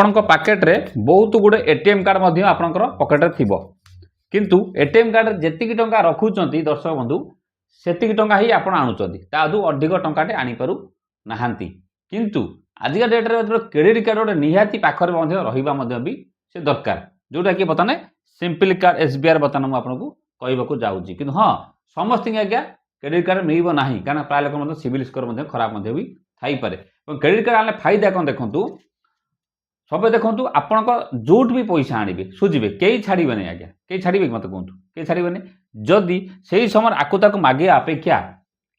आपणक पकेट्रे बहुत गुड़े ATM card मध्य आपणकर पकेट्रे थिबो किंतु एटीएम कार्ड जेतिकी टंका रखुचंती दर्शक बंधु सेतिकी टंका ही आपण आणुचंती तादु अधिक टंकाटे आनी पारु नाहांती किंतु आजिका डेट रे क्रेडिट कार्ड गोटे निहाती पाखरे मध्य रहिबा मध्य भी से दरकार जोटा कि बर्तमान सिंपल कार्ड एसबीआई बर्तमान मुझे आपको कहवाक जाऊँगी कि हाँ समस्त आज्ञा क्रेडिट कार्ड मिल ना कारण प्राय लोक सिविल स्कोर खराब भी थाईपे क्रेडिट कार्ड आने फायदा कौन देखूँ सब देखूँ आपण जोट भी पैसा आने सुझे कई छाड़े नहीं आज्ञा कई छाड़े मत कहूँ कई छाड़े जदि से समय आकु ताक मागे अपेक्षा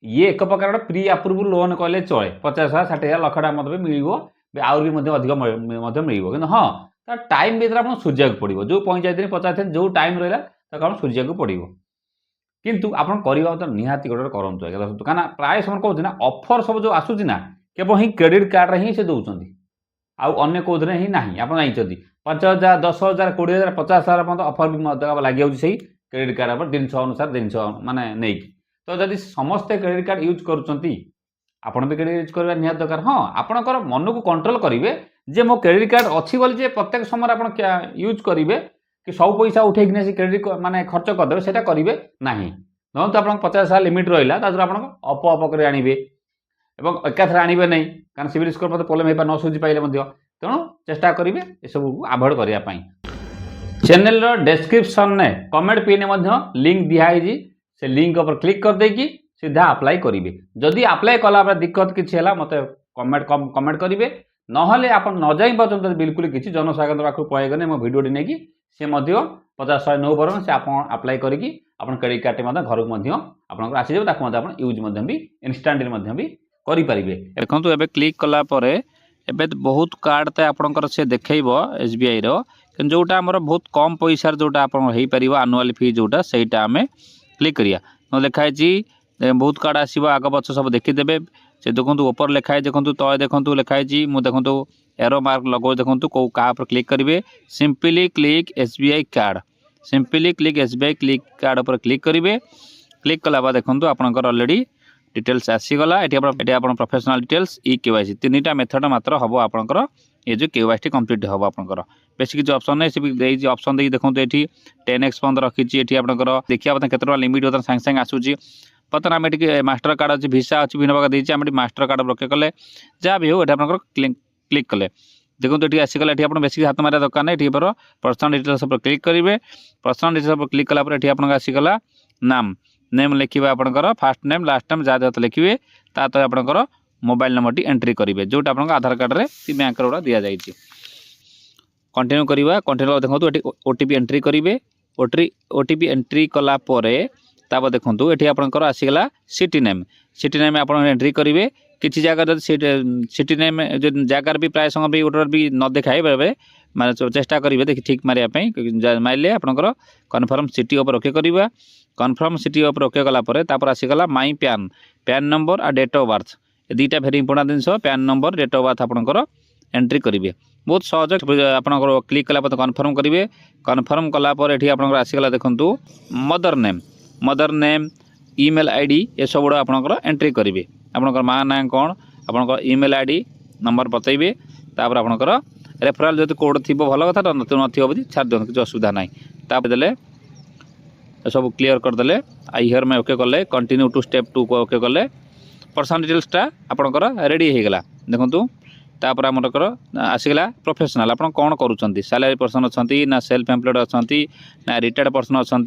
ये एक प्रकार प्री अप्रूवल लोन कहले चले 50,000 60,000 लक्षटा मत भी मिल आउरी अधिक मिल कि हाँ टाइम भीतर आप सुझा पड़ो जो 45 दिन 50 दिन जो टाइम रहा आप सुझा पड़ो किंतु आप निहाती गोटे करूँ आज्ञा कहीं प्राय समय कौन ना ऑफर सब जो आसूसी ना केवल ही क्रेडिट कार्ड ही से दौरान आने कौन ही ना आप जानते 5,000 10,000 20,000 50,000 मतलब ऑफर भी लगे से क्रेडिट कार्ड पर जिन अनुसार जिन माने नहीं तो जब समस्ते क्रेडिट कार्ड यूज करुँच आपड़ भी क्रेडिट यूज करवा निहाती दरकार हाँ आपणकर मन को कंट्रोल करेंगे जे मो क्रेडिट कार्ड अच्छी बोली प्रत्येक समय आप यूज करेंगे कि सब पैसा उठे क्रेडिट माने खर्च करदे से करेंगे ना धरत आप 50,000 लिमिट रहा तार आप अप अप कर आने एकाथर आने नहीं कारण सिविल स्कोर मत प्रोब्लेम हो न सुझी पाइले तेणु चेष्टा करेंगे ये सब आभोड करने चैनल डिस्क्रिप्शन ने कमेंट पिन लिंक दिखाई से लिंक पर क्लिक कर देकी सीधा अप्लाई करेंगे जदि अप्लाई कला दिक्कत किसी है मत कमेंट करेंगे नहले आप न जाई पर्यटन बिल्कुल किसी जनसाधारण पाखक पळेगने मो भिडियो नहीं सी 50-100 नौ बर से आप अप्लाई करी क्रेडिट कार्ड घर को आसीजे आप यूज भी इनस्टांट भी करेंगे देखो ए क्लिक कलापर एबे बहुत कार्ड तो आपंकर से देखब एसबीआई जोटा आमर बहुत कम पैसा जोटा आप आनुआल फी जोटा सहीटा आम क्लिक करिया तो लिखाई बहुत कार्ड आसो आग पछ सब देखीदे से देखो ऊपर लिखाई देखो तले देखो लिखाई मुझे देखो एरो मार्क लगो देखो कौ क्या क्लिक करेंगे simply click SBI card simply click SBI click card पर क्लिक करेंगे क्लिक कला बाद देखो आपंकर ऑलरेडी डिटेल्स आसीगला ये आप प्रोफेशनल डिटेल्स ई केवाईसी 3टा मेथड मात्र हम आपंकर ये जो केवाईसी कंप्लीट हम आपंकर बेस किसी ऑप्शन नहीं ऑप्शन देखिए देखो ये 10x बंद रखी आपंकर देखिए केत लिमिट होता सागे सागे आसूसी पता आम मास्टर कार्ड अच्छी भिसा अच्छी भिन्न प्रकार देती आम मास्टर कार्ड रखे कले जहाँ भी हो ये आप क्लिक कले देखो ये आसीगला ये आप बेसिक हाथ मारे दरकार नहीं ये पर्सनल डिटेल्स पर क्लिक करेंगे पर्सनल डिटेल्स पर क्लिक कलापर ये आप आसीगला नाम नेम लिखे आपंकर फास्ट नेम लास्ट नेम जहाँ जहाँ लिखे ता तो आपंकर मोबाइल नंबर टी एंट्री करेंगे जोटा आप आधार कार्ड रे बैंक गुड़ा दि जाए कंटिन्यू करवा कंटिन्यू देखो ये ओटीपी एंट्री करेंगे ओटीपी एंट्री कलापर तापर देखो ये आपंकर आसीगला सिटी नेम आप एंट्री करेंगे किसी जगह सिटी नेम जगार भी प्राय समय भी गोटे भी न देखाए बेले माने चेष्टा करेंगे देखिए ठीक मारे मारे आपंकर कन्फर्म सिटी ओके ओके करवा कन्फर्म सिटी ओके ओके कलापर आसीगला माई पैन नंबर आ डेट ऑफ बर्थ ये दुईटा भेरी इंपोर्टेंट जिनस PAN number date of birth आपंकर एंट्री करेंगे बहुत सहज आपंकर क्लिक कलापर कन्फर्म करेंगे कन्फर्म कलापर ये आपंकर आसीगला देखो मदर नेम ईमेल आईडी ये सब गुड़ा आपंकर एंट्री करेंगे आपंकर माँ ना कौन आपंकर ईमेल आईडी नंबर बतइबे तापर आपंकर रेफराल जो कोड थी भल कथा नथी छाड़ दिखाँ किसी असुविधा ना तापर देले सब क्लीयर करदे आई हियर में ओके कले कंटिन्यू टू स्टेप 2 को ओके कले पर्सनल डिटेल्सटा आपंकर रेडी हो गला देखो तापर आमकर आसीगला प्रोफेशनल आप कौन करूँ सैलरी पर्सन अच्छा ना सेल्फ एम्प्लॉयड अच्छा ना रिटायर्ड पर्सन अच्छा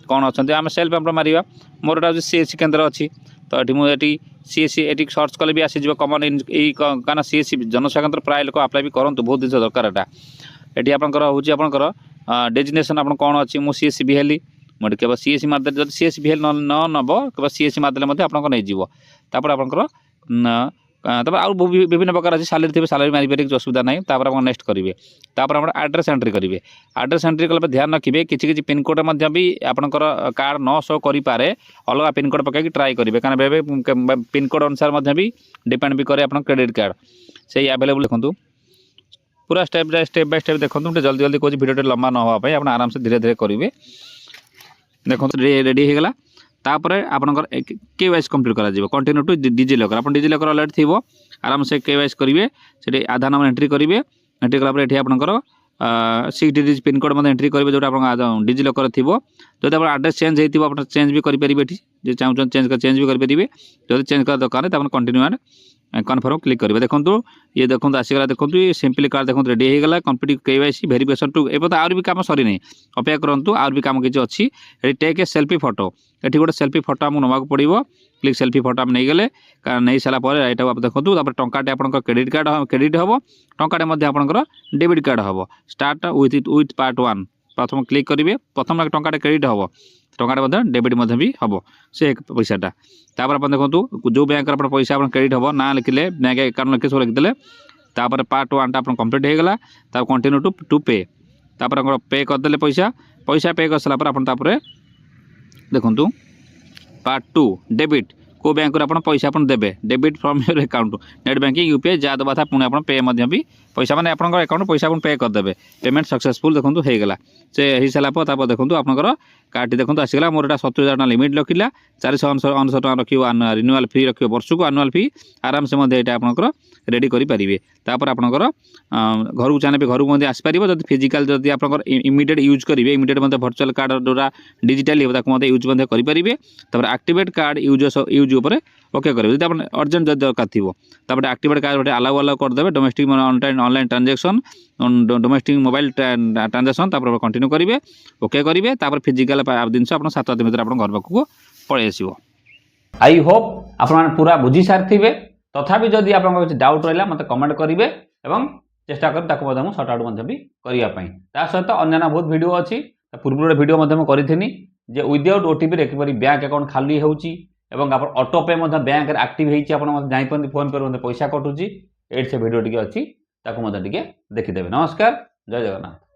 कौन अच्छा आम सेल्फ एम्प्लॉय मारिया मोर एटा सीएससी केन्द्र अच्छी तो ये मुझे सीएससी ये सर्च कले भी आसीज कमन क्या सीएससी जनसाधारण प्राय लोक अप्लाई भी करूँ बहुत जिन दरकार ये आपंकर हूँ आपंकर डेजिनेसन आप कौन अच्छी मुझे सीएससी भी हेली मुझे केवल सीएससी मारदे जब सीएससी भी न नब केवल सीएससी मारदे आपको नहीं तापर आपंकर आउ विभिन्न प्रकार अच्छी सालेरी थे सालेरी मारिपारे किसी असुविधा नहीं तापर आप नेक्स्ट करेंगे तापर आप एड्रेस एंट्री करेंगे एड्रेस एंट्री कला ध्यान रखिए किसी पिनकोड भी आपंकर कार्ड न शो करें अलग पिनकोड पकड़ ट्राए करेंगे कारण पिनकोड अनुसार भी डिपेंड भी करे आप क्रेडिट कार्ड से आवेलेबल देखूँ पूरा स्टेप बाय स्टेप देखो जल्दी जल्दी कौन वीडियो लंबा न होगापी आप आराम से धीरे धीरे करेंगे देखो रेडी हो गला तापर आपंकर केवाईसी कंप्लीट करा कंटिन्यू टू डिजिलकर आप डिजिलकर अलर्ट थी आराम से केवाईसी करेंगे से आधार नंबर एंट्री करेंगे एंट्री कला ये आपंकर 6 डिजिट पिन कोड एंट्री करेंगे जो आप डिजिलकर थी जो आप आड्रेस चेंज होती आप चेंज भी करेंगे ये चाहते चेंज भी करेंगे जो चेंज कर दरकार तो कंटिन्यू एंड कन्फर्म क्लिक करेंगे। देखो ये देखो आसीगला देखो ये सिंपली कार्ड देखो रेडी हो गला कंप्लीट केवाईसी वेरिफिकेशन टू ए आउर भी काम सरी नहीं अपेक्षा करूँ आउर भी काम किसी अच्छी ये टेक ए सेल्फी फोटो ये गोटे सेल्फी फोटो आमको नवा पड़ो क्लिक सेल्फी फोटो आम नहीं गले नहीं सारापर यहाँ आप देखो टाँटे आप क्रेडिट कार्ड क्रेडिट हम टाँटे आपंकर डेबिट कार्ड हम स्टार्ट विथ पार्ट 1 प्रथम क्लिक करेंगे प्रथम टाँटे क्रेडिट हम टाँटे डेबिट भी हम से पैसाटा तापर आप देखो जो बैंक आप पैसा आप क्रेडिट हम ना लिखिले बैंक अकाउंट लिखे सब लिखिदे तापर पार्ट 1 टा कंप्लीट हो गला कंटिन्यू टू पे तापर पे करदे पैसा पैसा पे कर सारापर आप देखो पार्ट 2 डेबिट को बैंक आप पैसा आप देवे debit from your account net banking UPI जहाँ दबा था पुणी आप पे भी पैसा मैंने आप अकाउंट पैसा आप पे करदे पेमेंट सक्सेसफुल देखो हो गला से हो सारापर देखो आपंकर कार्ड देखो आसीगला मोर 70,000 लिमिट रखिला 499 टका रखिए रिन्यूअल फी रखिए वर्ष को आनुआल फी आराम से यहाँ आपंकर रेडी करेंगे तापर आपंकर घर को चाहिए घर को आसपार जब फिजिकाल जब आप इमिडिएट यूज करेंगे इमिडिएट भर्चुआल कार्ड जो डिजिटाल यूज करेंगे तापर एक्टिवेट कार्ड यूज उपर ओके करेंगे जब आप अर्जेंट जब दरकार थी एक्टिवेट कार्ड गोटे अलाउ अलाउ करदे domestic online transaction domestic mobile transaction तापर कंटिन्यू करेंगे ओके करेंगे तापर फिजिकाल जिनस आप 7 दिन भर घर पाखक पलि आसो। आई होप आप पूरा बुझी सारी तथापि जदि आप डाउट रहा मत कमेंट करेंगे और चेष्टा कर सर्ट आउट भी करने सहित अन्य बहुत वीडियो अच्छी पूर्व गोटे वीडियो करी जे विदाउट ओटीपी किपरि बैंक अकाउंट खाली होउची एवं आप ऑटो पे बैंक एक्टिव होती आप जापर फोन पे पैसा कटुची ये वीडियो टी अच्छी देखिदेवे। नमस्कार, जय जगन्नाथ।